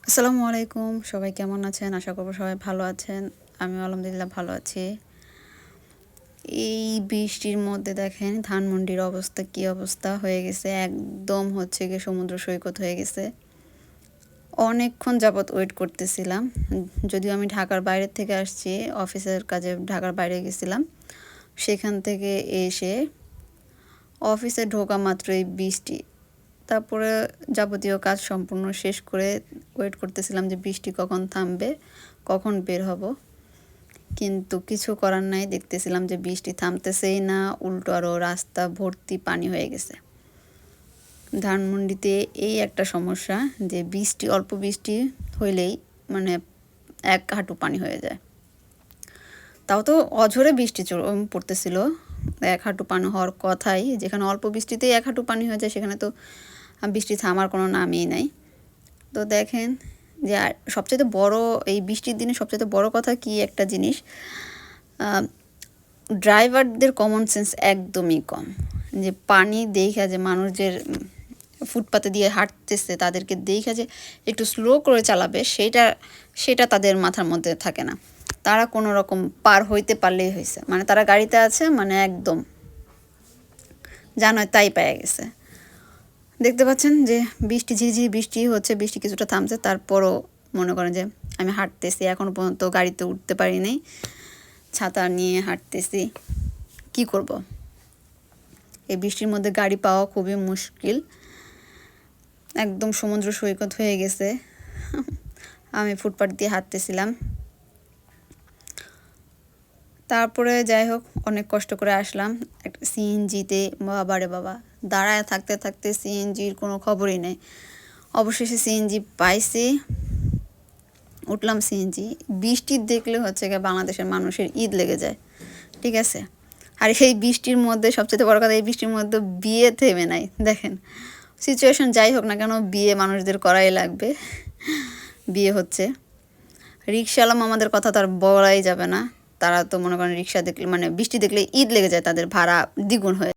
আসসালামু আলাইকুম, সবাই কেমন আছেন? আশা করব সবাই ভালো আছেন। আমি আলহামদুলিল্লাহ ভালো আছি। এই বৃষ্টির মধ্যে দেখেন ধানমন্ডির অবস্থা কি অবস্থা হয়ে গেছে, একদম হচ্ছে গিয়ে সমুদ্র সৈকত হয়ে গেছে। অনেকক্ষণ যাবৎ ওয়েট করতেছিলাম, যদিও আমি ঢাকার বাইরে থেকে আসছি, অফিসের কাজে ঢাকার বাইরে গেছিলাম। সেখান থেকে এসে অফিসে ঢোকা মাত্রই বৃষ্টি। তারপরে যাবতীয় কাজ সম্পূর্ণ শেষ করে ওয়েট করতেছিলাম যে বৃষ্টি কখন থামবে, কখন বের হব। কিন্তু কিছু করার নাই, দেখতেছিলাম যে বৃষ্টি থামতেছেই না, উল্টো আরও রাস্তা ভর্তি পানি হয়ে গেছে। ধানমন্ডিতে এই একটা সমস্যা যে অল্প বৃষ্টি হইলেই মানে এক হাঁটু পানি হয়ে যায়। তাও তো অঝরে বৃষ্টি পড়তেছিল, এক হাঁটু পানি হওয়ার কথাই। যেখানে অল্প বৃষ্টিতেই এক হাঁটু পানি হয়ে যায়, সেখানে তো বৃষ্টি থামার কোনো নামই নাই। তো দেখেন যে সবচেয়ে বড় এই বৃষ্টির দিনে সবচেয়ে বড় কথা কি একটা জিনিস, ড্রাইভারদের কমন সেন্স একদমই কম। যে পানি দেখা যে মানুষ যে ফুটপাতে দিয়ে হাঁটতেছে তাদেরকে দেখা যে একটু স্লো করে চালাবে, সেটা তাদের মাথার মধ্যে থাকে না। তারা কোনো রকম পার হইতে পারলেই হয়েছে, মানে তারা গাড়িতে আছে, মানে একদম জানোই তাই পেয়ে গেছে। দেখতে পাচ্ছেন যে বৃষ্টি ঝিরিঝিরি বৃষ্টি হচ্ছে, বৃষ্টি কিছুটা থামছে, তারপরও মনে করেন যে আমি হাঁটতেছি, এখনও পর্যন্ত গাড়িতে উঠতে পারিনি, ছাতা নিয়ে হাঁটতেছি। কি করব? এই বৃষ্টির মধ্যে গাড়ি পাওয়া খুবই মুশকিল, একদম সমুদ্র সৈকত হয়ে গেছে। আমি ফুটপাথ দিয়ে হাঁটতেছিলাম। তারপরে যাই হোক অনেক কষ্ট করে আসলাম একটা সিএনজিতে। বাবারে বাবা, দাঁড়ায় থাকতে থাকতে সিএনজির কোনো খবরই নেই। অবশেষে সিএনজি পাইছি, উঠলাম সিএনজি। বৃষ্টি দেখলে হচ্ছে গিয়ে বাংলাদেশের মানুষের ঈদ লেগে যায়, ঠিক আছে? আর এই বৃষ্টির মধ্যে সবচেয়ে বড় কথা, এই বৃষ্টির মধ্যে বিয়ে থেমে নাই। দেখেন সিচুয়েশন যাই হোক না কেন, বিয়ে মানুষদের করাই লাগবে। বিয়ে হচ্ছে। রিক্সাওয়ালা আমাদের কথা তো আর বলাই যাবে না, তারা তো মনে করেন রিক্সা দেখলে মানে বৃষ্টি দেখলে ঈদ লেগে যায়, তাদের ভাড়া দ্বিগুণ হয়ে